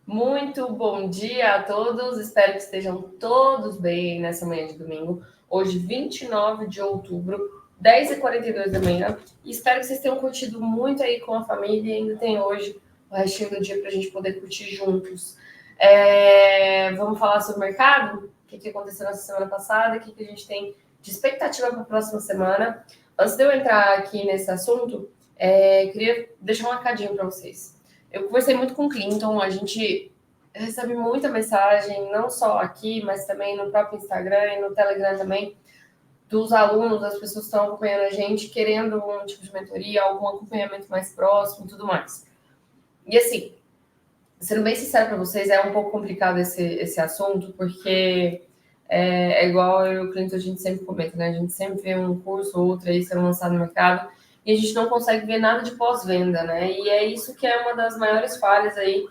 Muito bom dia a todos, espero que estejam todos bem nessa manhã de domingo, hoje 29 de outubro, 10h42 da manhã, e espero que vocês tenham curtido muito aí com a família e ainda tem hoje o restinho do dia para a gente poder curtir juntos. Vamos falar sobre o mercado? O que aconteceu nessa semana passada, o que a gente tem de expectativa para a próxima semana. Antes de eu entrar aqui nesse assunto, queria deixar um recadinho para vocês. Eu conversei muito com o Clinton, a gente recebe muita mensagem, não só aqui, mas também no próprio Instagram e no Telegram também, dos alunos, das pessoas que estão acompanhando a gente, querendo um tipo de mentoria, algum acompanhamento mais próximo e tudo mais. E assim, sendo bem sincero para vocês, é um pouco complicado esse assunto, porque é igual eu e o Clinton, a gente sempre comenta, né? A gente sempre vê um curso ou outro aí sendo lançado no mercado, e a gente não consegue ver nada de pós-venda, né? E é isso que é uma das maiores falhas aí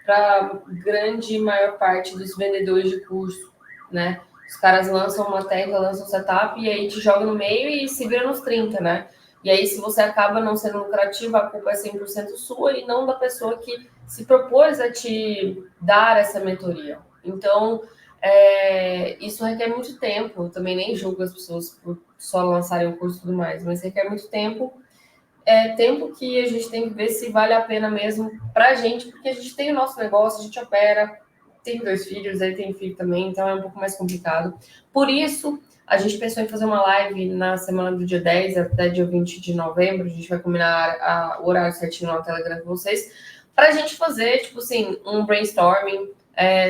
para grande maior parte dos vendedores de curso, né? Os caras lançam uma tecla, lançam um setup e aí te joga no meio e se vira nos 30, né? E aí, se você acaba não sendo lucrativo, a culpa é 100% sua e não da pessoa que se propôs a te dar essa mentoria. Então, isso requer muito tempo. Eu também nem julgo as pessoas por só lançarem o curso e tudo mais, mas requer muito tempo. Tempo que a gente tem que ver se vale a pena mesmo pra gente, porque a gente tem o nosso negócio, a gente opera, tem 2 filhos, ele tem filho também, então é um pouco mais complicado. Por isso, a gente pensou em fazer uma live na semana do dia 10 até dia 20 de novembro, a gente vai combinar o horário certinho no Telegram com vocês, pra gente fazer, tipo assim, um brainstorming,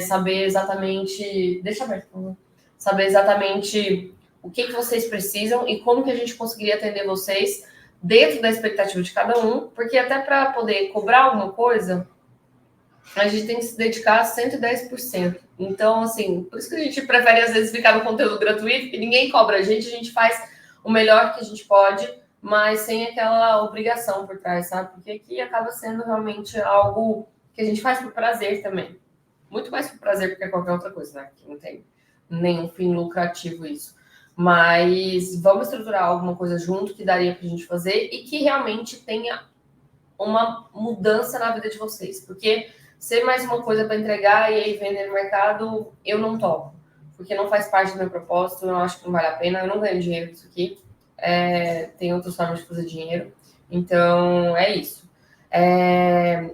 saber exatamente... Deixa aberto, por favor. Saber exatamente o que vocês precisam e como que a gente conseguiria atender vocês dentro da expectativa de cada um, porque até para poder cobrar alguma coisa, a gente tem que se dedicar a 110%. Então, assim, por isso que a gente prefere às vezes ficar no conteúdo gratuito, que ninguém cobra a gente faz o melhor que a gente pode, mas sem aquela obrigação por trás, sabe? Porque aqui acaba sendo realmente algo que a gente faz por prazer também. Muito mais por prazer do que qualquer outra coisa, né? Que não tem nenhum fim lucrativo isso. Mas vamos estruturar alguma coisa junto que daria para a gente fazer e que realmente tenha uma mudança na vida de vocês. Porque ser mais uma coisa para entregar e aí vender no mercado, eu não topo. Porque não faz parte do meu propósito, eu acho que não vale a pena, eu não ganho dinheiro disso aqui. Tem outras formas de fazer dinheiro. Então, é isso.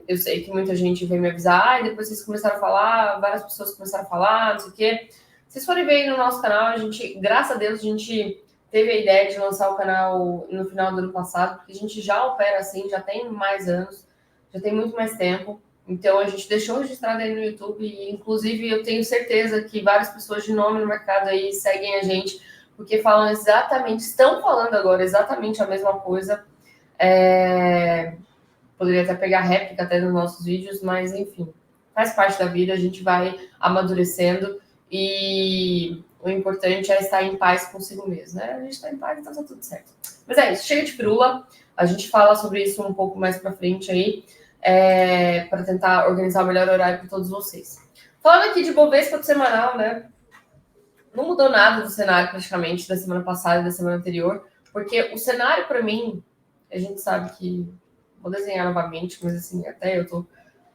Eu sei que muita gente veio me avisar, e depois vocês começaram a falar, várias pessoas começaram a falar, não sei o quê. Se vocês forem ver aí no nosso canal, a gente, graças a Deus, a gente teve a ideia de lançar o canal no final do ano passado, porque a gente já opera assim, já tem mais anos, já tem muito mais tempo. Então a gente deixou registrado aí no YouTube, e inclusive eu tenho certeza que várias pessoas de nome no mercado aí seguem a gente, porque falam exatamente, estão falando agora exatamente a mesma coisa. Poderia até pegar réplica até nos nossos vídeos, mas enfim, faz parte da vida, a gente vai amadurecendo e o importante é estar em paz consigo mesmo, né? A gente está em paz, então tá tudo certo. Mas é isso, chega de firula, a gente fala sobre isso um pouco mais para frente aí, para tentar organizar o melhor horário para todos vocês. Falando aqui de Bovespa do semanal, né? Não mudou nada do cenário praticamente da semana passada e da semana anterior, porque o cenário para mim, a gente sabe que vou desenhar novamente, mas assim, até eu tô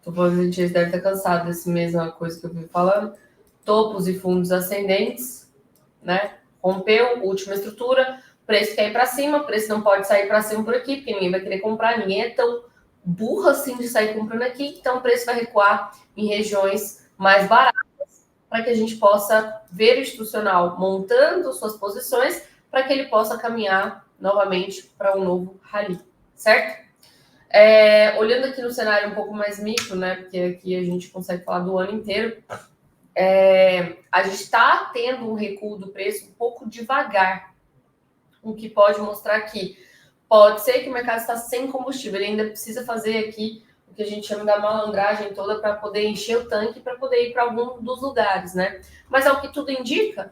falando, a gente deve estar cansado dessa mesma coisa que eu vim falando. Topos e fundos ascendentes, né? Rompeu, última estrutura, preço quer ir para cima, preço não pode sair para cima por aqui, porque ninguém vai querer comprar, ninguém é tão burro assim de sair comprando aqui, então o preço vai recuar em regiões mais baratas para que a gente possa ver o institucional montando suas posições para que ele possa caminhar novamente para um novo rally, certo? Olhando aqui no cenário um pouco mais micro, né? Porque aqui a gente consegue falar do ano inteiro. A gente está tendo um recuo do preço um pouco devagar, o que pode mostrar que pode ser que o mercado está sem combustível, ele ainda precisa fazer aqui o que a gente chama da malandragem toda para poder encher o tanque, para poder ir para algum dos lugares, né? Mas o que tudo indica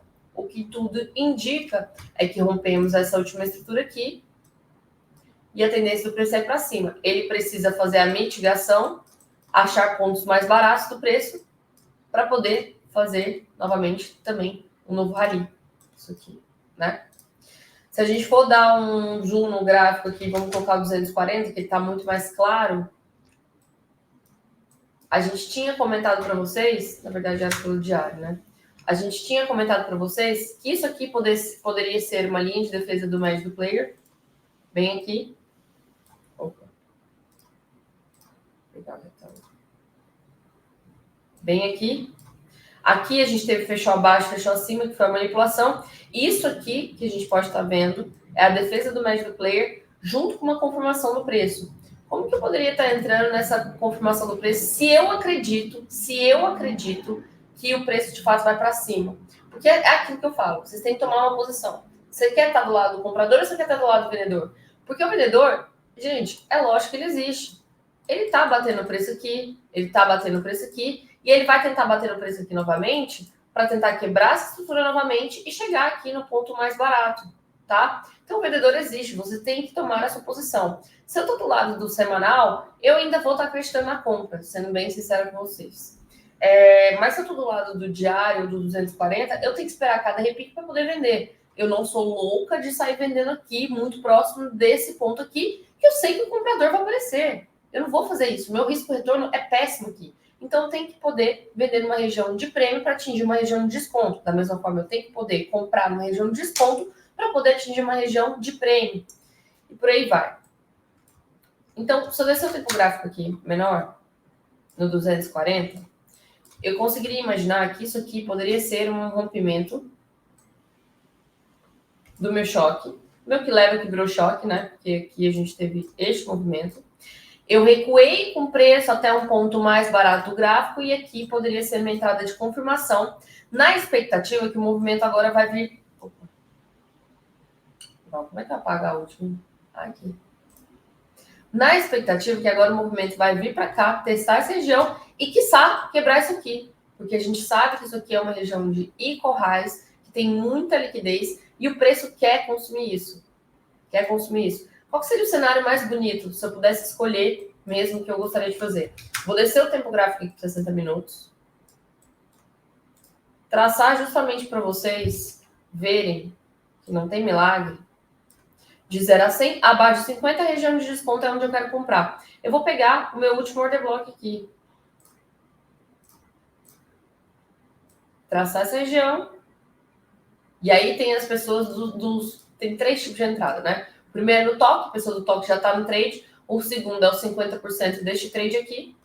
é que rompemos essa última estrutura aqui e a tendência do preço é para cima. Ele precisa fazer a mitigação, achar pontos mais baratos do preço para poder fazer novamente também um novo rally. Isso aqui, né? Se a gente for dar um zoom no gráfico aqui, vamos colocar o 240, que ele está muito mais claro. A gente tinha comentado para vocês, na verdade era pelo diário, né? A gente tinha comentado para vocês que isso aqui poderia ser uma linha de defesa do médio do player. Bem aqui. Opa. Bem aqui. Aqui a gente teve fechou abaixo, fechou acima, que foi a manipulação. Isso aqui que a gente pode estar vendo é a defesa do médio do player junto com uma confirmação do preço. Como que eu poderia estar entrando nessa confirmação do preço se eu acredito que o preço de fato vai para cima? Porque é aquilo que eu falo, vocês têm que tomar uma posição. Você quer estar do lado do comprador ou você quer estar do lado do vendedor? Porque o vendedor, gente, é lógico que ele existe. Ele está batendo o preço aqui, ele está batendo o preço aqui, e ele vai tentar bater o preço aqui novamente para tentar quebrar essa estrutura novamente e chegar aqui no ponto mais barato, tá? Então, o vendedor existe, você tem que tomar a sua posição. Se eu estou do lado do semanal, eu ainda vou estar acreditando na compra, sendo bem sincera com vocês. Mas se eu estou do lado do diário, do 240, eu tenho que esperar cada repique para poder vender. Eu não sou louca de sair vendendo aqui, muito próximo desse ponto aqui, que eu sei que o comprador vai aparecer. Eu não vou fazer isso. Meu risco-retorno é péssimo aqui. Então, eu tenho que poder vender numa região de prêmio para atingir uma região de desconto. Da mesma forma, eu tenho que poder comprar numa região de desconto para poder atingir uma região de prêmio. E por aí vai. Então, se eu descer o tempo gráfico aqui menor, no 240, eu conseguiria imaginar que isso aqui poderia ser um rompimento do meu choque. Meu que leva que virou choque, né? Porque aqui a gente teve este movimento. Eu recuei com preço até um ponto mais barato do gráfico e aqui poderia ser uma entrada de confirmação na expectativa que o movimento agora vai vir... Opa. Como é que eu apago a última? Aqui. Na expectativa que agora o movimento vai vir para cá, testar essa região e, quiçá, quebrar isso aqui. Porque a gente sabe que isso aqui é uma região de equal highs, que tem muita liquidez e o preço quer consumir isso. Quer consumir isso. Qual seria o cenário mais bonito se eu pudesse escolher mesmo que eu gostaria de fazer? Vou descer o tempo gráfico aqui para 60 minutos. Traçar justamente para vocês verem que não tem milagre. De 0 a 100, abaixo de 50, a região de desconto é onde eu quero comprar. Eu vou pegar o meu último order block aqui. Traçar essa região. E aí tem as pessoas tem 3 tipos de entrada, né? O primeiro é no toque, a pessoa do toque já está no trade. O segundo é os 50% deste trade aqui,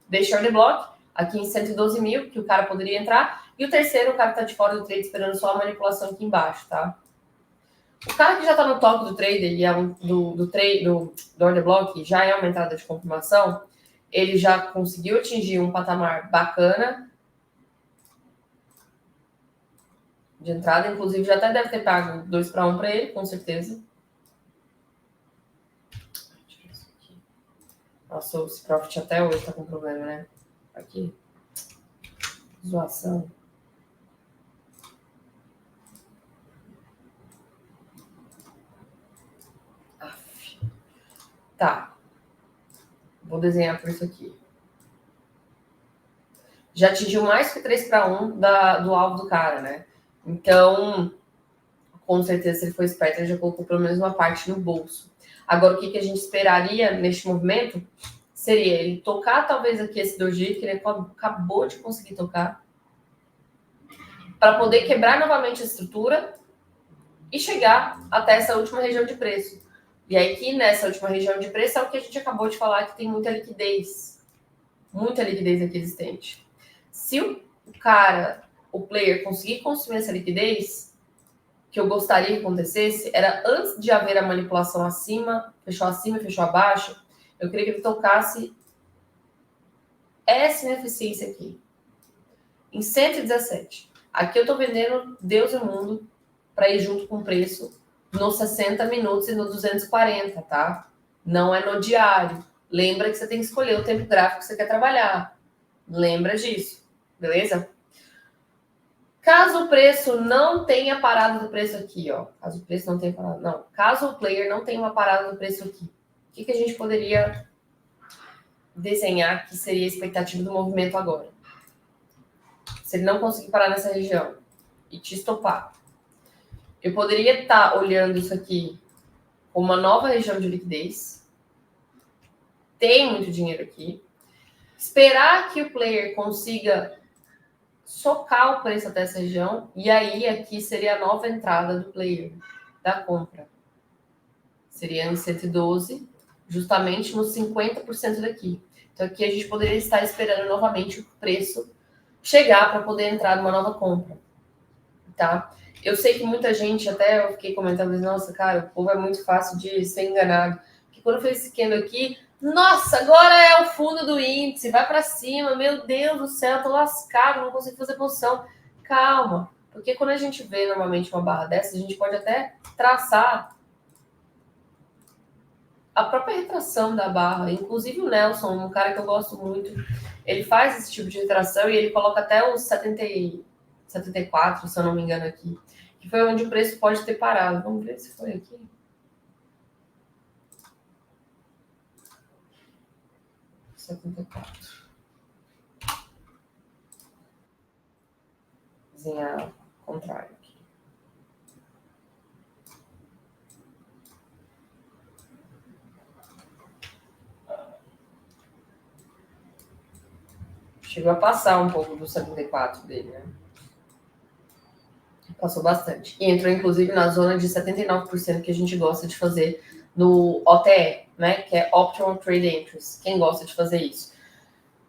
deste order block, aqui em 112 mil, que o cara poderia entrar. E o terceiro, o cara está de fora do trade esperando só a manipulação aqui embaixo, tá? O cara que já está no toque do trader e é do order block, já é uma entrada de confirmação, ele já conseguiu atingir um patamar bacana de entrada, inclusive já até deve ter pago 2 para 1 para ele, com certeza. Nossa, esse profit até hoje tá com problema, né? Aqui. Zoação. Aff. Tá. Vou desenhar por isso aqui. Já atingiu mais que 3 para 1 do alvo do cara, né? Então, com certeza, se ele for esperto, ele já colocou pelo menos uma parte no bolso. Agora, o que a gente esperaria neste movimento seria ele tocar talvez aqui esse doji, que ele acabou de conseguir tocar, para poder quebrar novamente a estrutura e chegar até essa última região de preço. E aí que nessa última região de preço é o que a gente acabou de falar, que tem muita liquidez aqui existente. Se o cara, o player, conseguir consumir essa liquidez, que eu gostaria que acontecesse, era antes de haver a manipulação acima e fechou abaixo, eu queria que ele tocasse essa ineficiência aqui, em 117. Aqui eu tô vendendo Deus e o mundo para ir junto com o preço nos 60 minutos e no 240, tá? Não é no diário. Lembra que você tem que escolher o tempo gráfico que você quer trabalhar. Lembra disso, beleza? Caso o preço não tenha parado do preço aqui, ó. Caso o preço não tenha parado, não. Caso o player não tenha uma parada do preço aqui, o que a gente poderia desenhar que seria a expectativa do movimento agora? Se ele não conseguir parar nessa região e te estopar, eu poderia estar olhando isso aqui como uma nova região de liquidez. Tem muito dinheiro aqui. esperar que o player consiga socar o preço até essa região, e aí aqui seria a nova entrada do player da compra. Seria em 112, justamente nos 50% daqui. Então aqui a gente poderia estar esperando novamente o preço chegar para poder entrar numa nova compra, tá? Eu sei que muita gente, até eu fiquei comentando, nossa, cara, o povo é muito fácil de ser enganado. Porque quando fez esse candle aqui, nossa, agora é o fundo do índice, vai para cima, meu Deus do céu, tô lascado, não consigo fazer posição. Calma, porque quando a gente vê normalmente uma barra dessa, a gente pode até traçar a própria retração da barra. Inclusive o Nelson, um cara que eu gosto muito, ele faz esse tipo de retração e ele coloca até os 74, se eu não me engano aqui, que foi onde o preço pode ter parado. Vamos ver se foi aqui. Desenhar ao contrário aqui. Chegou a passar um pouco do 74 dele, né? Passou bastante. E entrou, inclusive, na zona de 79% que a gente gosta de fazer no OTE, né? Que é Optimal Trade Entries. Quem gosta de fazer isso?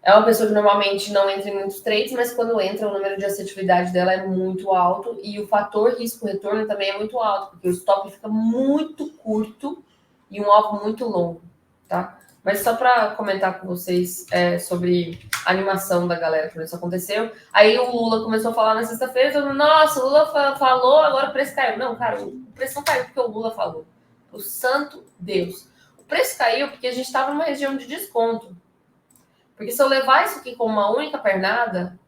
É uma pessoa que normalmente não entra em muitos trades, mas quando entra, o número de assertividade dela é muito alto e o fator risco-retorno também é muito alto, porque o stop fica muito curto e um alvo muito longo, tá? Mas só para comentar com vocês sobre a animação da galera quando isso aconteceu. Aí o Lula começou a falar na sexta-feira, falando, nossa, o Lula falou, agora o preço caiu. Não, cara, o preço não caiu porque o Lula falou. O santo Deus. O preço caiu porque a gente estava numa região de desconto. Porque se eu levar isso aqui com uma única pernada...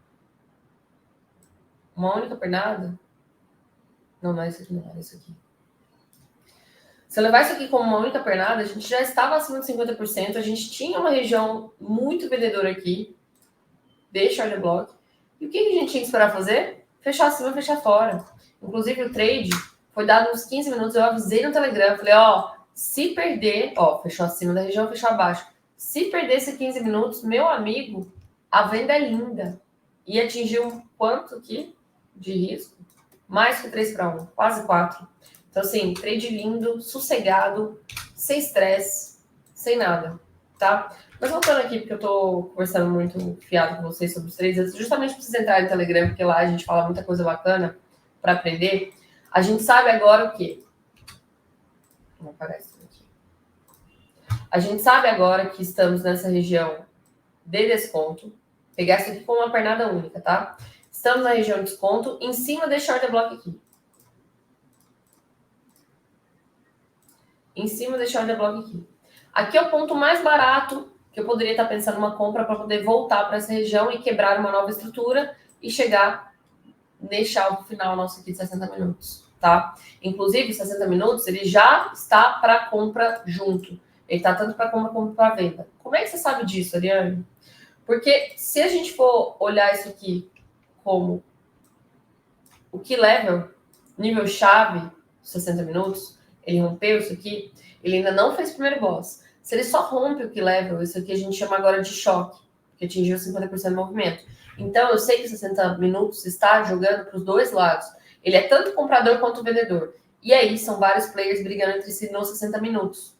Não é isso aqui, não, é isso aqui. Se eu levar isso aqui como uma única pernada, a gente já estava acima de 50%, a gente tinha uma região muito vendedora aqui, deixa order block. E o que a gente tinha que esperar fazer? Fechar acima, fechar fora. Inclusive o trade foi dado uns 15 minutos, eu avisei no Telegram, falei, se perder, fechou acima da região, fechou abaixo. Se perder esses 15 minutos, meu amigo, a venda é linda. E atingiu quanto aqui de risco? Mais que 3-1, quase 4. Então, assim, trade lindo, sossegado, sem estresse, sem nada, tá? Mas voltando aqui, porque eu tô conversando muito fiado com vocês sobre os trades, justamente para vocês entrarem no Telegram, porque lá a gente fala muita coisa bacana para aprender. A gente sabe agora o quê? Não aparece aqui. A gente sabe agora que estamos nessa região de desconto. Pegar isso aqui com uma pernada única, tá? Estamos na região de desconto, em cima desse order block aqui. Em cima desse order block aqui. Aqui é o ponto mais barato que eu poderia estar pensando uma compra para poder voltar para essa região e quebrar uma nova estrutura e chegar nesse alvo final nosso aqui de 60 minutos, tá? Inclusive, 60 minutos, ele já está para compra junto. Ele está tanto para compra como para venda. Como é que você sabe disso, Ariane? Porque se a gente for olhar isso aqui como o key level, nível chave, 60 minutos, ele rompeu isso aqui, ele ainda não fez primeiro boss. Se ele só rompe o key level, isso aqui a gente chama agora de choque, que atingiu 50% do movimento. Então, eu sei que 60 minutos está jogando para os dois lados. Ele é tanto comprador quanto vendedor. E aí, são vários players brigando entre si nos 60 minutos.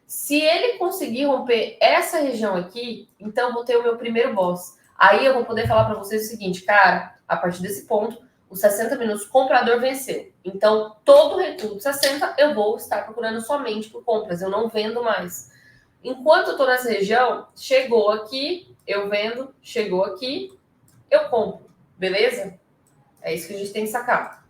Se ele conseguir romper essa região aqui, então eu vou ter o meu primeiro boss. Aí eu vou poder falar para vocês o seguinte, cara, a partir desse ponto, os 60 minutos comprador venceu. Então, todo recuo de 60, eu vou estar procurando somente por compras. Eu não vendo mais. Enquanto eu estou nessa região, chegou aqui, eu vendo, chegou aqui, eu compro. Beleza? É isso que a gente tem que sacar.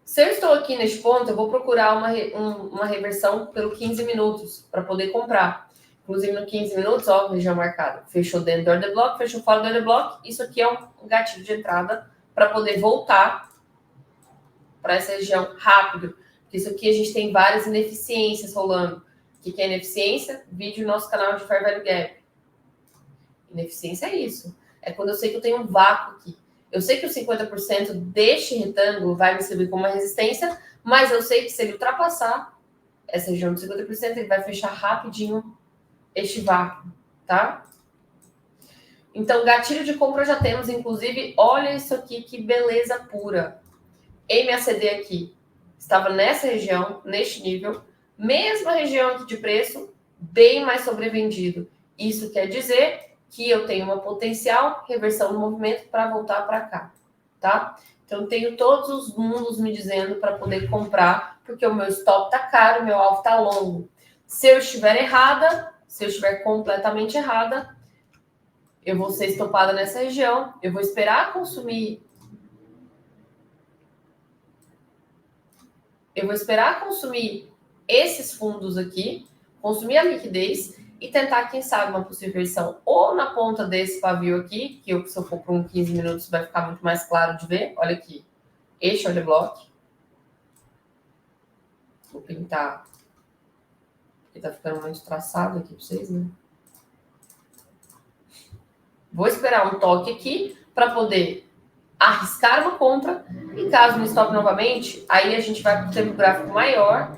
Se eu estou aqui neste ponto, eu vou procurar uma reversão pelo 15 minutos para poder comprar. Inclusive, no 15 minutos, região marcada. Fechou dentro do order block, fechou fora do order block. Isso aqui é um gatilho de entrada para poder voltar para essa região rápido. Porque isso aqui a gente tem várias ineficiências rolando. O que é ineficiência? Vídeo no nosso canal de Fair Value Gap. Ineficiência é isso. É quando eu sei que eu tenho um vácuo aqui. Eu sei que o 50% deste retângulo vai me servir como uma resistência, mas eu sei que se ele ultrapassar essa região de 50%, ele vai fechar rapidinho este vácuo, tá? Então, gatilho de compra já temos, inclusive, olha isso aqui, que beleza pura. MACD aqui, estava nessa região, neste nível, mesma região aqui de preço, bem mais sobrevendido. Isso quer dizer que eu tenho uma potencial reversão do movimento para voltar para cá, tá? Então, tenho todos os mundos me dizendo para poder comprar, porque o meu stop tá caro, o meu alvo tá longo. Se eu estiver errada, se eu estiver completamente errada, eu vou ser estopada nessa região, eu vou esperar consumir. Eu vou esperar consumir esses fundos aqui, consumir a liquidez e tentar, quem sabe, uma possível versão ou na ponta desse pavio aqui, que eu, se eu for por uns 15 minutos vai ficar muito mais claro de ver. Olha aqui, este order block. Vou pintar, porque tá ficando muito traçado aqui para vocês, né? Vou esperar um toque aqui para poder arriscar uma compra e caso me stop novamente, aí a gente vai para o tempo gráfico maior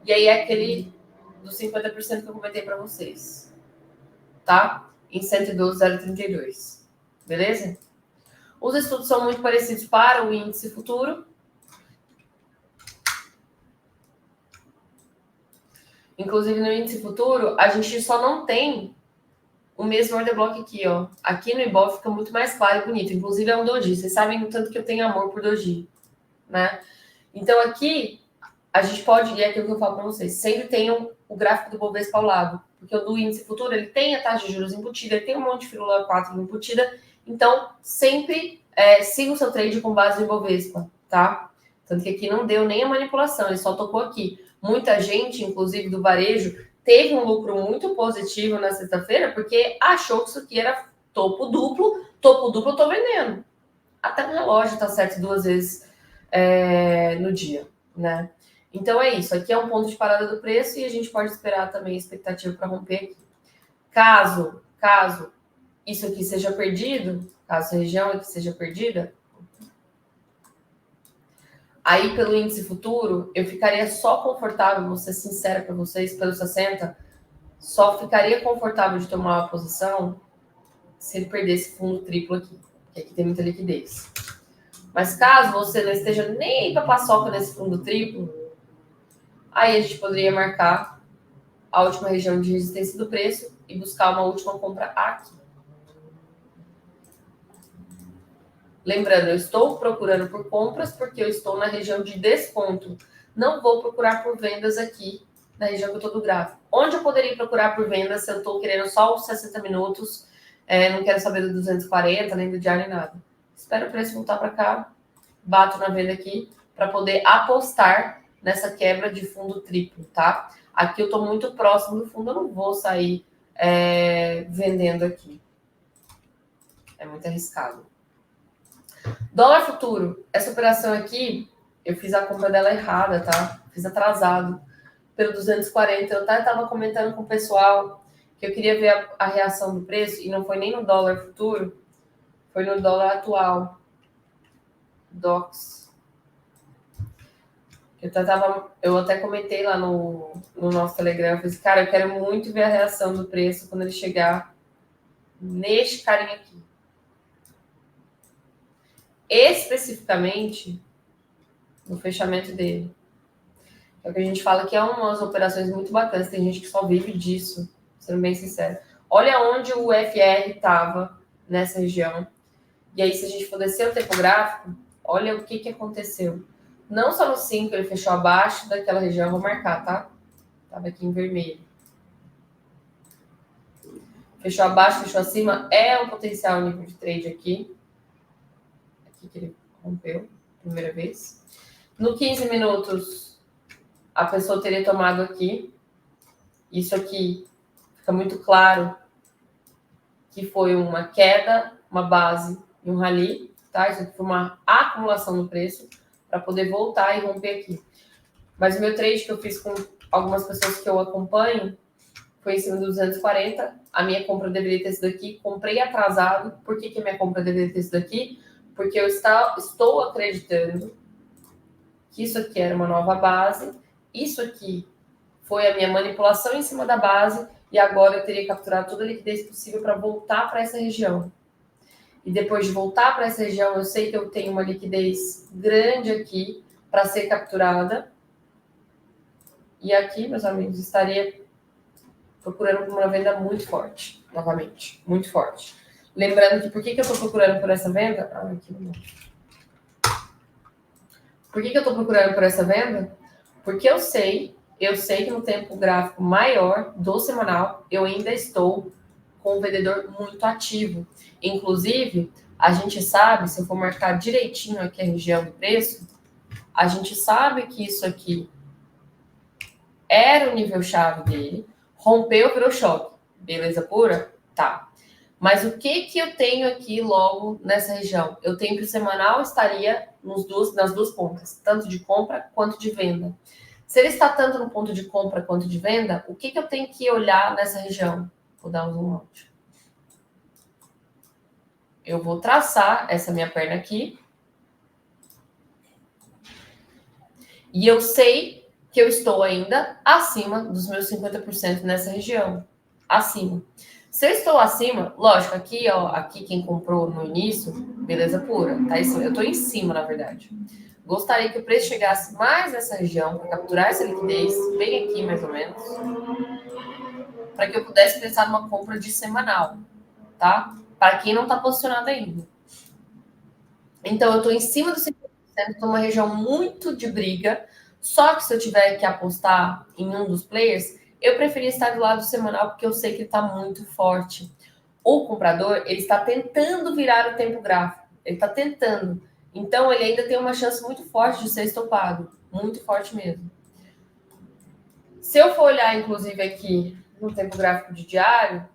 e aí é aquele dos 50% que eu comentei para vocês, tá? Em 112,032, beleza? Os estudos são muito parecidos para o índice futuro. Inclusive, no índice futuro, a gente só não tem o mesmo order block aqui, ó. Aqui no Ibov fica muito mais claro e bonito. Inclusive, é um doji. Vocês sabem o tanto que eu tenho amor por doji, né? Então, aqui, a gente pode, e é aquilo que eu falo para vocês, sempre tenham o gráfico do Bovespa ao lado. Porque o do índice futuro, ele tem a taxa de juros embutida, ele tem um monte de firula 4 embutida. Então, sempre siga o seu trade com base no Bovespa, tá? Tanto que aqui não deu nem a manipulação, ele só tocou aqui. Muita gente, inclusive do varejo, teve um lucro muito positivo na sexta-feira, porque achou que isso aqui era topo duplo eu tô vendendo. Até o relógio tá certo 2 vezes no dia, né? Então é isso, aqui é um ponto de parada do preço e a gente pode esperar também a expectativa para romper aqui. Caso isso aqui seja perdido, caso a região aqui seja perdida, aí pelo índice futuro, eu ficaria só confortável, vou ser sincera para vocês, pelo 60, só ficaria confortável de tomar uma posição se ele perdesse fundo triplo aqui, porque aqui tem muita liquidez. Mas caso você não esteja nem para paçoca nesse fundo triplo, aí a gente poderia marcar a última região de resistência do preço e buscar uma última compra aqui. Lembrando, eu estou procurando por compras porque eu estou na região de desconto. Não vou procurar por vendas aqui na região que eu estou do gráfico. Onde eu poderia procurar por vendas se eu estou querendo só os 60 minutos, não quero saber do 240, nem do diário, nem nada. Espero o preço voltar para cá, bato na venda aqui para poder apostar nessa quebra de fundo triplo, tá? Aqui eu estou muito próximo do fundo, eu não vou sair vendendo aqui. É muito arriscado. Dólar futuro. Essa operação aqui, eu fiz a compra dela errada, tá? Fiz atrasado. Pelo 240. Eu até estava comentando com o pessoal que eu queria ver a reação do preço, e não foi nem no dólar futuro, foi no dólar atual. DOX. Eu até comentei lá no nosso Telegram, eu falei assim, cara, eu quero muito ver a reação do preço quando ele chegar neste carinha aqui. Especificamente no fechamento dele. É o que a gente fala que é umas operações muito bacanas, tem gente que só vive disso, sendo bem sincero. Olha onde o FR estava nessa região. E aí, se a gente for descer o tempo gráfico, olha o que aconteceu. Não só no 5 ele fechou abaixo daquela região, eu vou marcar, tá? Tava aqui em vermelho. Fechou abaixo, fechou acima, é um potencial nível de trade aqui. Aqui que ele rompeu, primeira vez. No 15 minutos, a pessoa teria tomado aqui. Isso aqui fica muito claro que foi uma queda, uma base e um rally, tá? Isso aqui foi uma acumulação no preço para poder voltar e romper aqui. Mas o meu trade que eu fiz com algumas pessoas que eu acompanho foi em cima do 240. A minha compra deveria ter sido aqui. Comprei atrasado. Por que a minha compra deveria ter sido aqui? Porque eu estou acreditando que isso aqui era uma nova base. Isso aqui foi a minha manipulação em cima da base. e agora eu teria capturado toda a liquidez possível para voltar para essa região. E depois de voltar para essa região, eu sei que eu tenho uma liquidez grande aqui para ser capturada. E aqui, meus amigos, estaria procurando uma venda muito forte, novamente, muito forte. Lembrando que por que eu estou procurando por essa venda? Aqui não. Por que eu estou procurando por essa venda? Porque eu sei que no tempo gráfico maior do semanal, eu ainda estou com um vendedor muito ativo. Inclusive, a gente sabe, se eu for marcar direitinho aqui a região do preço, a gente sabe que isso aqui era o nível-chave dele, rompeu, virou choque. Beleza pura? Tá. Mas o que eu tenho aqui logo nessa região? Eu tenho que o semanal estaria nas duas pontas, tanto de compra quanto de venda. Se ele está tanto no ponto de compra quanto de venda, o que eu tenho que olhar nessa região? Vou dar um zoom out. Eu vou traçar essa minha perna aqui. E eu sei que eu estou ainda acima dos meus 50% nessa região. Acima. Se eu estou acima, lógico, aqui, ó, aqui quem comprou no início, beleza pura, tá? Eu estou em cima, na verdade. Gostaria que o preço chegasse mais nessa região, para capturar essa liquidez, bem aqui mais ou menos, para que eu pudesse pensar numa compra de semanal, tá? Para quem não está posicionado ainda. Então, eu estou em cima dos 50%, estou numa região muito de briga, só que se eu tiver que apostar em um dos players, eu preferia estar do lado semanal, porque eu sei que ele está muito forte. O comprador, ele está tentando virar o tempo gráfico. Ele está tentando. Então, ele ainda tem uma chance muito forte de ser estopado. Muito forte mesmo. Se eu for olhar, inclusive, aqui no tempo gráfico de diário...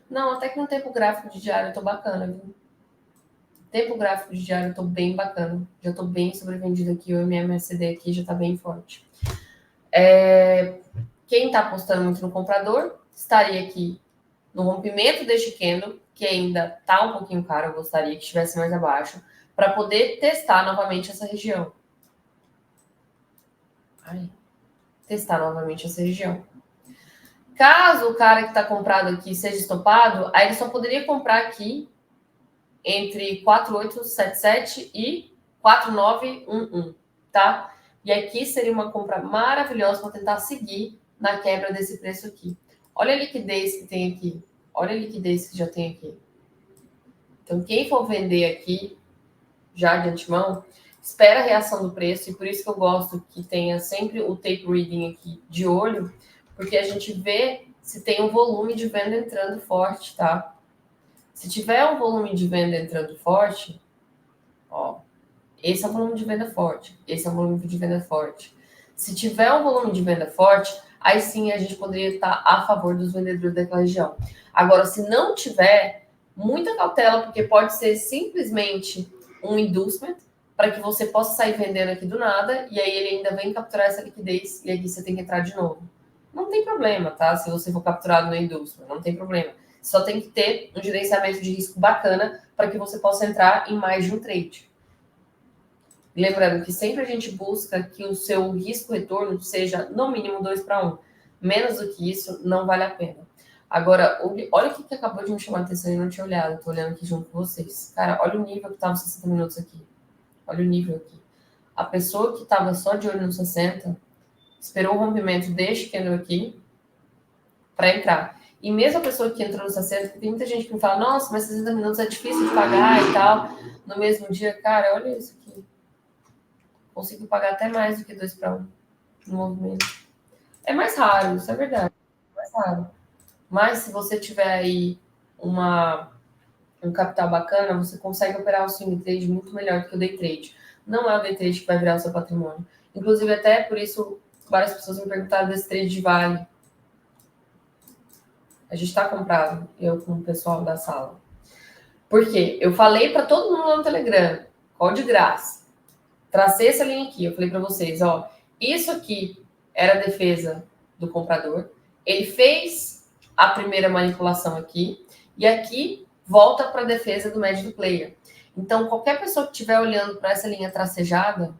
Não, até que no tempo gráfico de diário eu tô bacana, viu? Tempo gráfico de diário eu tô bem bacana. Já tô bem sobrevendido aqui. O MMSD aqui já tá bem forte. Quem tá apostando muito no comprador estaria aqui no rompimento deste candle, que ainda tá um pouquinho caro, eu gostaria que estivesse mais abaixo, para poder testar novamente essa região. Testar novamente essa região. Caso o cara que está comprado aqui seja estopado, aí ele só poderia comprar aqui entre 4877 e 4911, tá? E aqui seria uma compra maravilhosa para tentar seguir na quebra desse preço aqui. Olha a liquidez que tem aqui. Olha a liquidez que já tem aqui. Então, quem for vender aqui, já de antemão, espera a reação do preço. E por isso que eu gosto que tenha sempre o tape reading aqui de olho, porque a gente vê se tem um volume de venda entrando forte, tá? Se tiver um volume de venda entrando forte, ó, esse é um volume de venda forte, esse é um volume de venda forte. Se tiver um volume de venda forte, aí sim a gente poderia estar a favor dos vendedores daquela região. Agora, se não tiver, muita cautela, porque pode ser simplesmente um inducement para que você possa sair vendendo aqui do nada, e aí ele ainda vem capturar essa liquidez, e aqui você tem que entrar de novo. Não tem problema, tá? Se você for capturado no inducement, não tem problema. Só tem que ter um gerenciamento de risco bacana para que você possa entrar em mais de um trade. Lembrando que sempre a gente busca que o seu risco-retorno seja no mínimo 2-1. Menos do que isso, não vale a pena. Agora, olha o que acabou de me chamar a atenção e não tinha olhado. Estou olhando aqui junto com vocês. Cara, olha o nível que estava nos 60 minutos aqui. Olha o nível aqui. A pessoa que estava só de olho no 60 esperou o rompimento deste candle aqui para entrar. E mesmo a pessoa que entrou no 60, tem muita gente que me fala, nossa, mas 60 minutos é difícil de pagar e tal. No mesmo dia, cara, olha isso aqui. Consigo pagar até mais do que 2-1 no movimento. É mais raro, isso é verdade. É mais raro. Mas se você tiver aí um capital bacana, você consegue operar o swing trade muito melhor do que o day trade. Não é o day trade que vai virar o seu patrimônio. Inclusive, até por isso, várias pessoas me perguntaram desse trade de vale. A gente está comprado, eu com o pessoal da sala. Por quê? Eu falei para todo mundo lá no Telegram, call de graça. Tracei essa linha aqui, eu falei para vocês, ó, isso aqui era a defesa do comprador. Ele fez a primeira manipulação aqui e aqui volta para a defesa do médio do player. Então, qualquer pessoa que estiver olhando para essa linha tracejada,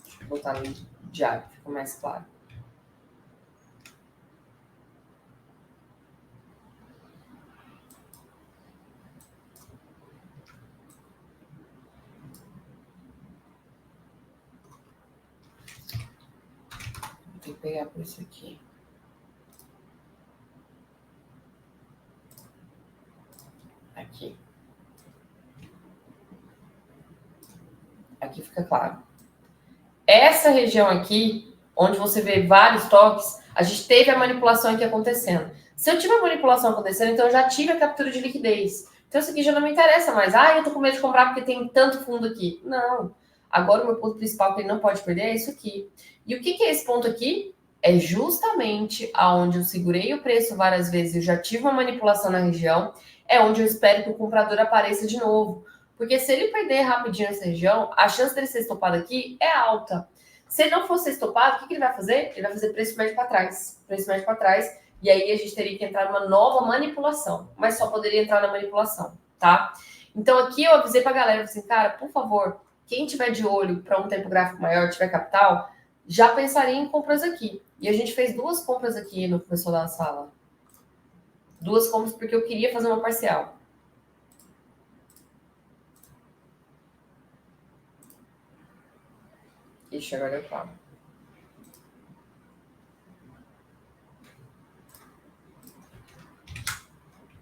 deixa eu botar no diário, fica mais claro. Tem que pegar por isso aqui. Aqui. Aqui fica claro. Essa região aqui, onde você vê vários toques, a gente teve a manipulação aqui acontecendo. Se eu tive a manipulação acontecendo, então eu já tive a captura de liquidez. Então isso aqui já não me interessa mais. Eu tô com medo de comprar porque tem tanto fundo aqui. Não. Agora o meu ponto principal que ele não pode perder é isso aqui. E o que é esse ponto aqui? É justamente aonde eu segurei o preço várias vezes, eu já tive uma manipulação na região, é onde eu espero que o comprador apareça de novo. Porque se ele perder rapidinho essa região, a chance dele ser estopado aqui é alta. Se ele não fosse estopado, o que ele vai fazer? Ele vai fazer preço médio para trás. Preço médio para trás. E aí a gente teria que entrar numa nova manipulação. Mas só poderia entrar na manipulação, tá? Então aqui eu avisei pra galera, assim, cara, por favor, quem tiver de olho para um tempo gráfico maior, tiver capital, já pensaria em compras aqui. E a gente fez 2 compras aqui no professor da sala. 2 compras porque eu queria fazer uma parcial. Ixi, agora eu falo.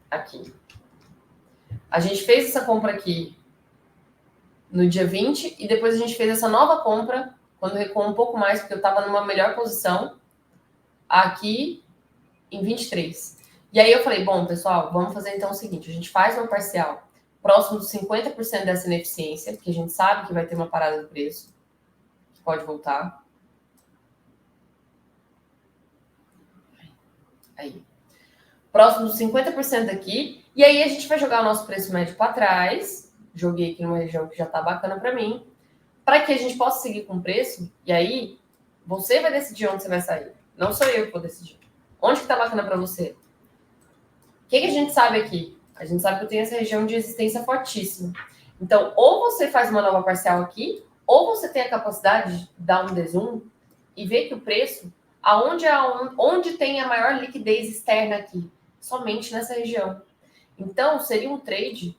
Aqui. A gente fez essa compra aqui no dia 20 e depois a gente fez essa nova compra quando recuou um pouco mais, porque eu estava numa melhor posição, aqui em 23. E aí eu falei, bom, pessoal, vamos fazer então o seguinte, a gente faz uma parcial próximo dos 50% dessa ineficiência, que a gente sabe que vai ter uma parada do preço, que pode voltar. Aí. Próximo dos 50% aqui, e aí a gente vai jogar o nosso preço médio para trás, joguei aqui numa região que já tá bacana para mim, para que a gente possa seguir com o preço, e aí você vai decidir onde você vai sair. Não sou eu que vou decidir. Onde que tá bacana para você? O que a gente sabe aqui? A gente sabe que eu tenho essa região de resistência fortíssima. Então, ou você faz uma nova parcial aqui, ou você tem a capacidade de dar um desum e ver que o preço, onde tem a maior liquidez externa aqui, somente nessa região. Então, seria um trade,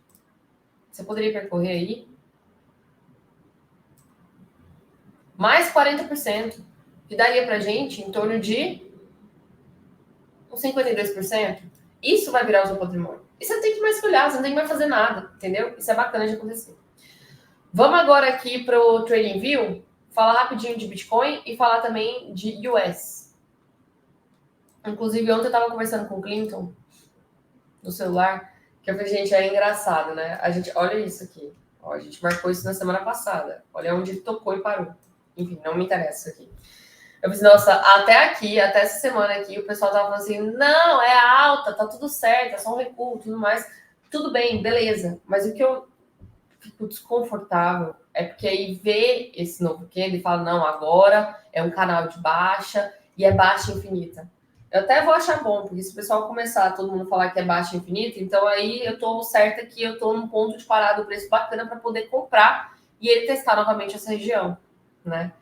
você poderia percorrer aí, mais 40%, que daria pra gente em torno de uns 52%. Isso vai virar o seu patrimônio. E você não tem que mais olhar, você não tem que mais fazer nada, entendeu? Isso é bacana de acontecer. Vamos agora aqui para o TradingView, falar rapidinho de Bitcoin e falar também de US. Inclusive, ontem eu estava conversando com o Clinton no celular, que eu falei, gente, é engraçado, né? Olha isso aqui. Ó, a gente marcou isso na semana passada. Olha onde ele tocou e parou. Enfim, não me interessa isso aqui. Eu pensei, nossa, até aqui, até essa semana aqui, o pessoal tava falando assim, não, é alta, tá tudo certo, é só um recuo, tudo mais. Tudo bem, beleza. Mas o que eu fico desconfortável é porque aí vê esse novo candle e fala, não, agora é um canal de baixa e é baixa infinita. Eu até vou achar bom, porque se o pessoal começar todo mundo falar que é baixa infinita, então aí eu tô certa que eu tô num ponto de parada do preço bacana para poder comprar e ele testar novamente essa região, né?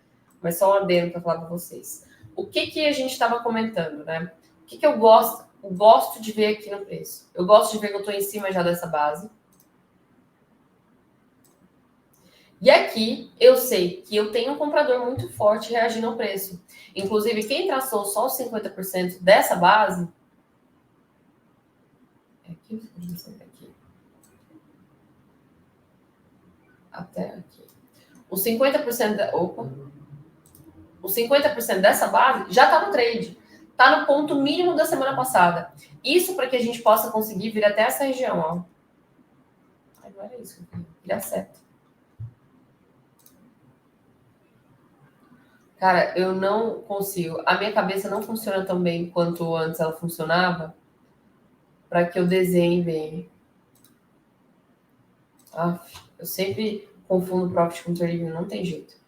Mas só um adendo para falar para vocês. O que a gente estava comentando, né? O que eu gosto? Eu gosto de ver aqui no preço. Eu gosto de ver que eu estou em cima já dessa base. E aqui eu sei que eu tenho um comprador muito forte reagindo ao preço. Inclusive, quem traçou só os 50% dessa base. Aqui. Até aqui. Os 50% os 50% dessa base já está no trade. Está no ponto mínimo da semana passada. Isso para que a gente possa conseguir vir até essa região, ó. Não era isso que eu queria. Ele acerta. Cara, eu não consigo. A minha cabeça não funciona tão bem quanto antes ela funcionava para que eu desenhe bem. Eu sempre confundo profit com trading, não tem jeito.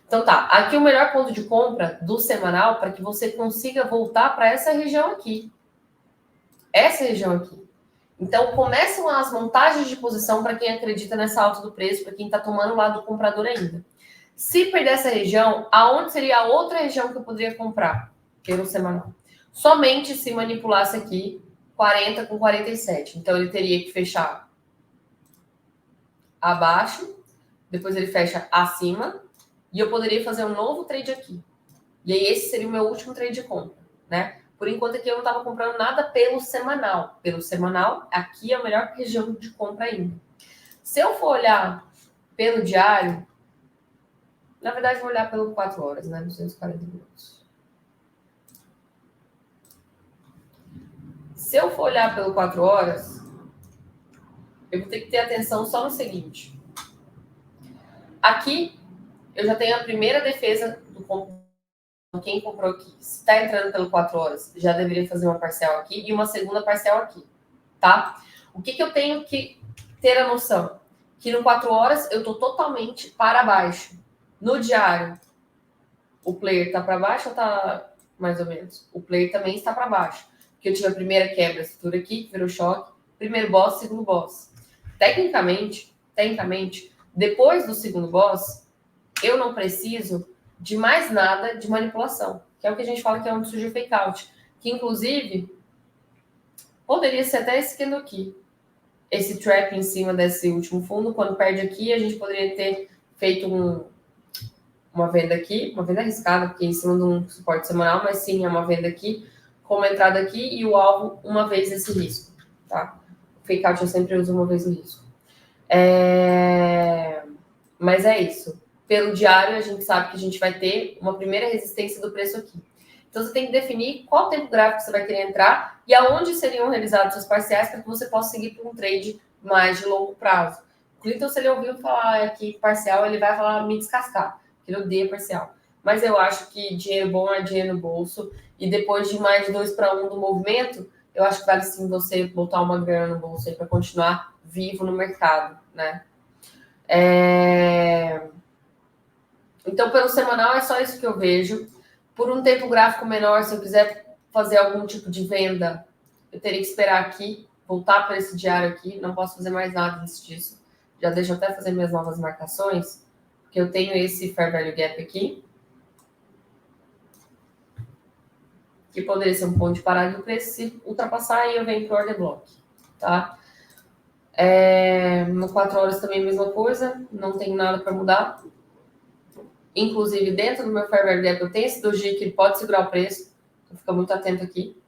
Então tá, aqui o melhor ponto de compra do semanal para que você consiga voltar para essa região aqui. Essa região aqui. Então começam as montagens de posição para quem acredita nessa alta do preço, para quem está tomando o lado do comprador ainda. Se perder essa região, aonde seria a outra região que eu poderia comprar pelo semanal? Somente se manipulasse aqui 40 com 47. Então ele teria que fechar abaixo, depois ele fecha acima, e eu poderia fazer um novo trade aqui. E aí esse seria o meu último trade de compra, né? Por enquanto aqui eu não estava comprando nada pelo semanal. Pelo semanal, aqui é a melhor região de compra ainda. Se eu for olhar pelo diário, na verdade vou olhar pelo 4 horas, né? 240 minutos. Se eu for olhar pelo 4 horas, eu vou ter que ter atenção só no seguinte. Aqui, eu já tenho a primeira defesa do quem comprou aqui. Se está entrando pelo 4 horas, já deveria fazer uma parcial aqui e uma segunda parcial aqui, tá? O que eu tenho que ter a noção? Que no 4 horas eu estou totalmente para baixo. No diário, o player está para baixo ou está mais ou menos? O player também está para baixo. Porque eu tive a primeira quebra, estrutura aqui, que virou choque. Primeiro boss, segundo boss. Tecnicamente, depois do segundo boss, eu não preciso de mais nada de manipulação. Que é o que a gente fala que é um sujo fake out. Que, inclusive, poderia ser até esse candle aqui. Esse trap em cima desse último fundo. Quando perde aqui, a gente poderia ter feito uma venda aqui, uma venda arriscada, porque em cima de um suporte semanal, mas sim, é uma venda aqui, com uma entrada aqui e o alvo uma vez esse risco, tá? O fake out eu sempre uso uma vez o risco. Mas é isso. Pelo diário, a gente sabe que a gente vai ter uma primeira resistência do preço aqui. Então, você tem que definir qual tempo gráfico você vai querer entrar e aonde seriam realizados seus parciais para que você possa seguir para um trade mais de longo prazo. O Clinton, se ele ouviu falar aqui parcial, ele vai falar me descascar, porque ele odeia parcial. Mas eu acho que dinheiro bom é dinheiro no bolso e depois de mais de 2-1 do movimento, eu acho que vale sim você botar uma grana no bolso aí para continuar vivo no mercado, né? Então, pelo semanal, é só isso que eu vejo. Por um tempo gráfico menor, se eu quiser fazer algum tipo de venda, eu teria que esperar aqui, voltar para esse diário aqui. Não posso fazer mais nada antes disso. Já deixo até fazer minhas novas marcações, porque eu tenho esse Fair Value Gap aqui, que poderia ser um ponto de parada do preço. Se ultrapassar, aí eu venho para o Order Block, tá? No 4 horas também a mesma coisa, não tenho nada para mudar. Inclusive, dentro do meu Fair Value Gap, eu tenho esse doji que ele pode segurar o preço. Então, fica muito atento aqui.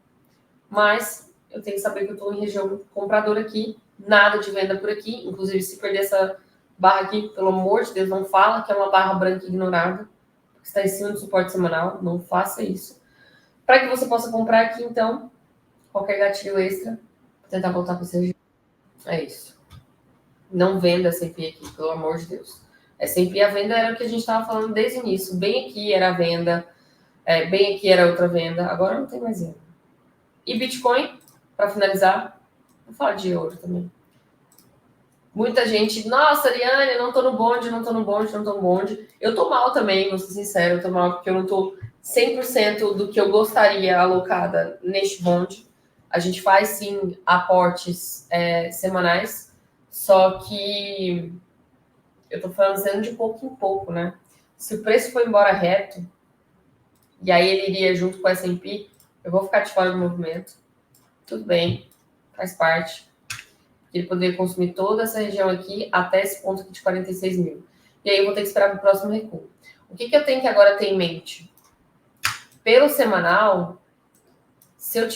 Mas eu tenho que saber que eu estou em região compradora aqui. Nada de venda por aqui. Inclusive, se perder essa barra aqui, pelo amor de Deus, não fala que é uma barra branca ignorada. Está em cima do suporte semanal. Não faça isso. Para que você possa comprar aqui, então, qualquer gatilho extra, tentar voltar para essa região. É isso. Não venda S&P aqui, pelo amor de Deus. S&P, a venda era o que a gente estava falando desde o início. Bem aqui era a venda, bem aqui era outra venda. Agora não tem mais venda. E Bitcoin, para finalizar, vou falar de ouro também. Muita gente, nossa, Ariane, não tô no bonde, não tô no bonde, não tô no bonde. Eu tô mal também, vou ser sincero, eu tô mal porque eu não tô 100% do que eu gostaria alocada neste bonde. A gente faz, sim, aportes semanais, só que eu tô fazendo de pouco em pouco, né? Se o preço for embora reto, e aí ele iria junto com o S&P, eu vou ficar de fora do movimento. Tudo bem, faz parte. Ele poderia consumir toda essa região aqui até esse ponto aqui de 46 mil. E aí eu vou ter que esperar para o próximo recuo. O que eu tenho que agora ter em mente? Pelo semanal, se eu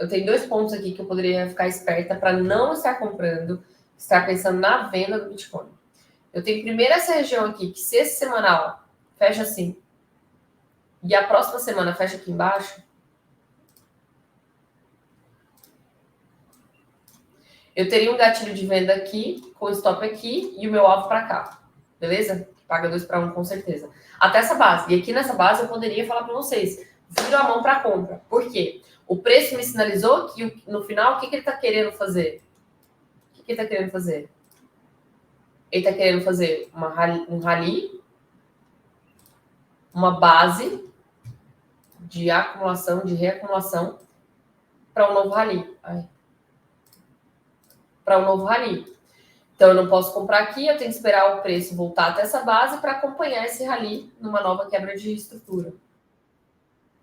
tenho 2 pontos aqui que eu poderia ficar esperta para não estar comprando, estar pensando na venda do Bitcoin. Eu tenho primeiro essa região aqui, que se esse semanal fecha assim, e a próxima semana fecha aqui embaixo, eu teria um gatilho de venda aqui, com stop aqui e o meu alvo para cá. Beleza? Paga 2-1 com certeza. Até essa base. E aqui nessa base eu poderia falar para vocês, viro a mão para compra. Por quê? O preço me sinalizou que no final, o que ele está querendo fazer? O que ele está querendo fazer? Ele está querendo fazer um rally, uma base de acumulação, de reacumulação para um novo rally. Para um novo rally. Então, eu não posso comprar aqui, eu tenho que esperar o preço voltar até essa base para acompanhar esse rally numa nova quebra de estrutura.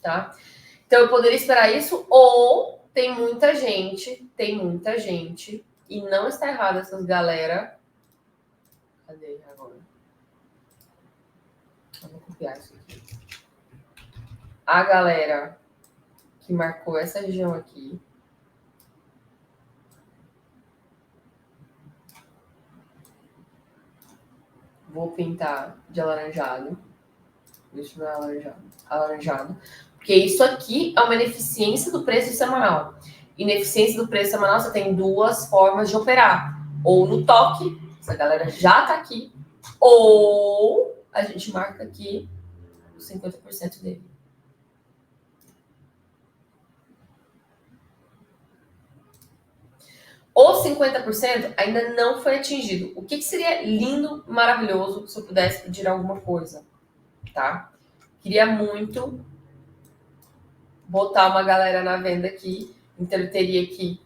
Tá? Então, eu poderia esperar isso, ou tem muita gente, e não está errado essas galera. Cadê agora? Eu vou copiar isso aqui. a galera que marcou essa região aqui. Vou pintar de alaranjado. Deixa eu ver alaranjado. Alaranjado. Porque isso aqui é uma ineficiência do preço semanal. Ineficiência do preço semanal, você tem duas formas de operar. Ou no toque, essa galera já tá aqui. Ou a gente marca aqui os 50% dele. Os 50% ainda não foi atingido. O que seria lindo, maravilhoso, se eu pudesse pedir alguma coisa, tá? Queria muito botar uma galera na venda aqui, então ele teria que,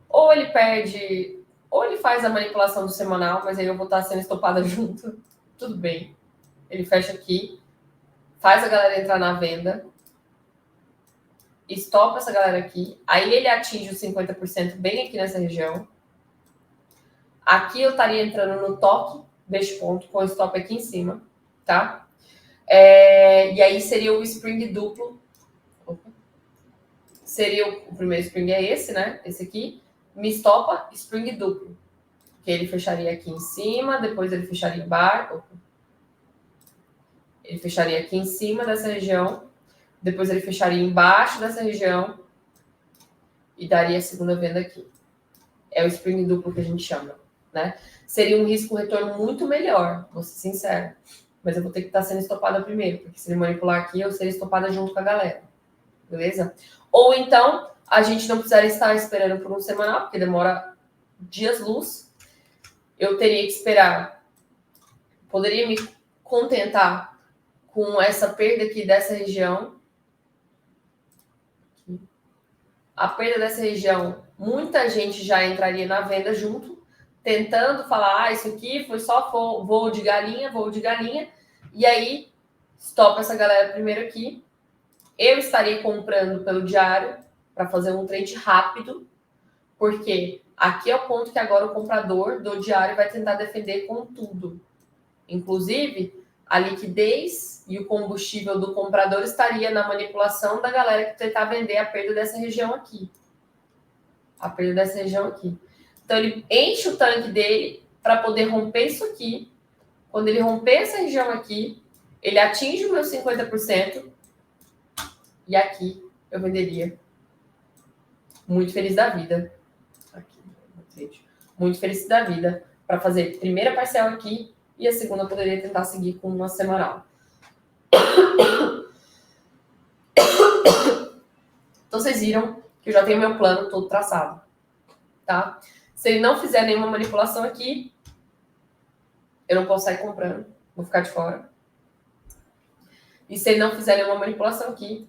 ou ele perde, ou ele faz a manipulação do semanal, mas aí eu vou estar sendo estopada junto, tudo bem. Ele fecha aqui, faz a galera entrar na venda, estopa essa galera aqui, aí ele atinge os 50% bem aqui nessa região. Aqui eu estaria entrando no toque deste ponto, com o stop aqui em cima, tá? E aí seria o spring duplo. Opa. Seria o primeiro spring é esse, né? Esse aqui. Me estopa, spring duplo. Que ele fecharia aqui em cima, depois ele fecharia embaixo. Opa. Ele fecharia aqui em cima dessa região, depois ele fecharia embaixo dessa região e daria a segunda venda aqui. É o spring duplo que a gente chama, né? Seria um risco-retorno muito melhor, vou ser sincero. Mas eu vou ter que estar sendo estopada primeiro, porque se ele manipular aqui, eu seria estopada junto com a galera. Beleza? Ou então, a gente não precisaria estar esperando por um semanal, porque demora dias-luz. Eu teria que esperar. Poderia me contentar com essa perda aqui dessa região. A perda dessa região, muita gente já entraria na venda junto, tentando falar, isso aqui foi só voo de galinha, e aí stop essa galera primeiro aqui. Eu estaria comprando pelo diário para fazer um trade rápido, porque aqui é o ponto que agora o comprador do diário vai tentar defender com tudo. Inclusive, a liquidez e o combustível do comprador estaria na manipulação da galera que tentar vender a perda dessa região aqui. A perda dessa região aqui. Então, ele enche o tanque dele para poder romper isso aqui. Quando ele romper essa região aqui, ele atinge o meu 50%. E aqui eu venderia. Muito feliz da vida. Aqui, muito feliz da vida. Para fazer a primeira parcela aqui e a segunda eu poderia tentar seguir com uma semanal. Então, vocês viram que eu já tenho meu plano todo traçado. Tá? Se ele não fizer nenhuma manipulação aqui, eu não posso sair comprando. Vou ficar de fora. E se ele não fizer nenhuma manipulação aqui,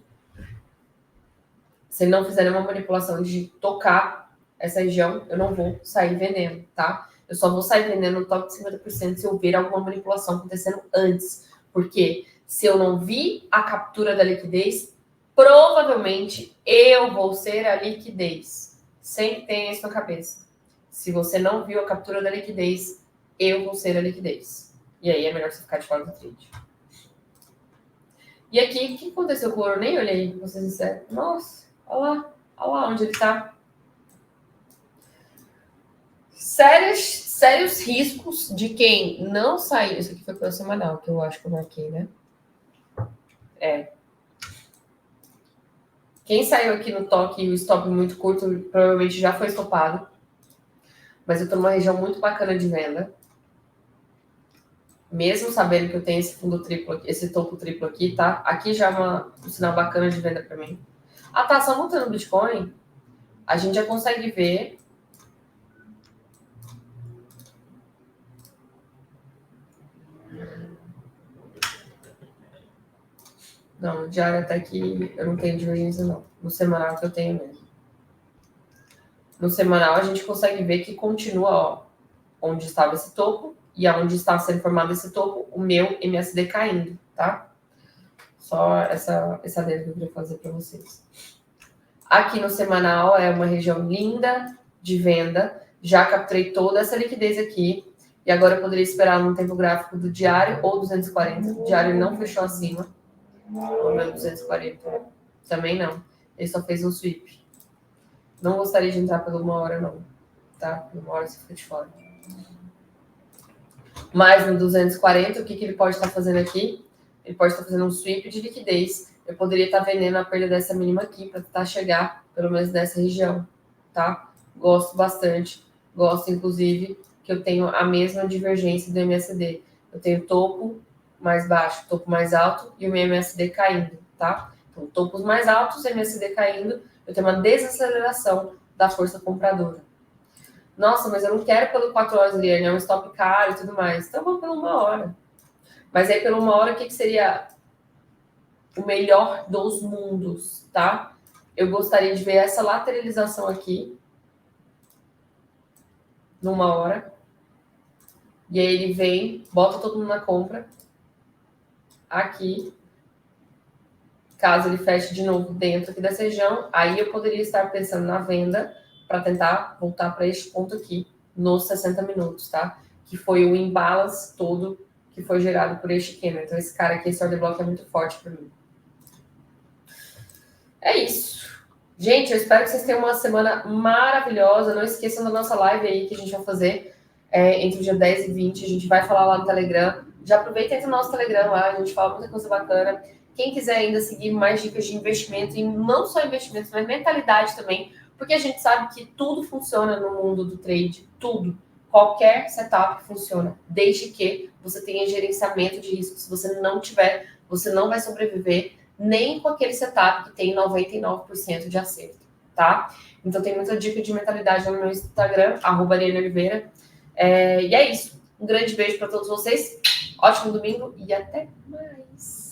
se ele não fizer nenhuma manipulação de tocar essa região, eu não vou sair vendendo, tá? Eu só vou sair vendendo no top de 50% se eu ver alguma manipulação acontecendo antes. Porque se eu não vi a captura da liquidez, provavelmente eu vou ser a liquidez. Sempre tem isso na cabeça. Se você não viu a captura da liquidez, eu vou ser a liquidez. E aí é melhor você ficar de fora do trade. E aqui, o que aconteceu com o ouro? Eu nem olhei, pra ser sincero. Nossa, olha lá onde ele tá. Sérios riscos de quem não saiu. Isso aqui foi pelo semanal, que eu acho que eu marquei, né? Quem saiu aqui no toque e o stop muito curto, provavelmente já foi estopado. Mas eu tô numa região muito bacana de venda. Mesmo sabendo que eu tenho esse fundo triplo, esse topo triplo aqui, tá? Aqui já é um sinal bacana de venda para mim. Tá, só montando o Bitcoin, a gente já consegue ver. Não, o diário até que eu não tenho divergência, não. No semanal que eu tenho mesmo. No semanal a gente consegue ver que continua, ó, onde estava esse topo e aonde está sendo formado esse topo, o meu MACD caindo, tá? Só essa adendo que eu queria fazer para vocês. Aqui no semanal é uma região linda de venda. Já capturei toda essa liquidez aqui. E agora eu poderia esperar no tempo gráfico do diário ou 240. O diário não fechou acima. Ou meu 240. Também não. Ele só fez um sweep. Não gostaria de entrar pela 1 hora, não. Tá? Por 1 hora você fica de fora. Mas no 240, o que ele pode estar fazendo aqui? Ele pode estar fazendo um sweep de liquidez. Eu poderia estar vendendo a perda dessa mínima aqui para tentar chegar, pelo menos, nessa região. Tá? Gosto bastante. Gosto, inclusive, que eu tenho a mesma divergência do MACD. Eu tenho topo mais baixo, topo mais alto e o meu MACD caindo, tá? Então, topos mais altos, MACD caindo, eu tenho uma desaceleração da força compradora. Nossa, mas eu não quero pelo 4 horas, Liane, é um stop caro e tudo mais. Então, eu vou pelo 1 hora. Mas aí, pelo 1 hora, o que seria o melhor dos mundos, tá? Eu gostaria de ver essa lateralização aqui, numa hora. E aí ele vem, bota todo mundo na compra. Aqui. Caso ele feche de novo dentro aqui dessa região, aí eu poderia estar pensando na venda para tentar voltar para este ponto aqui, nos 60 minutos, tá? Que foi o imbalance todo que foi gerado por este candle. Então, esse cara aqui, esse order block é muito forte para mim. É isso. Gente, eu espero que vocês tenham uma semana maravilhosa. Não esqueçam da nossa live aí que a gente vai fazer entre o dia 10 e 20. A gente vai falar lá no Telegram. Já aproveita e entra no nosso Telegram lá, a gente fala muita coisa bacana. Quem quiser ainda seguir mais dicas de investimento, e não só investimentos, mas mentalidade também, porque a gente sabe que tudo funciona no mundo do trade, tudo. Qualquer setup funciona, desde que você tenha gerenciamento de risco. Se você não tiver, você não vai sobreviver nem com aquele setup que tem 99% de acerto, tá? Então tem muita dica de mentalidade no meu Instagram, @arianeoliveira. E é isso. Um grande beijo para todos vocês. Ótimo domingo e até mais.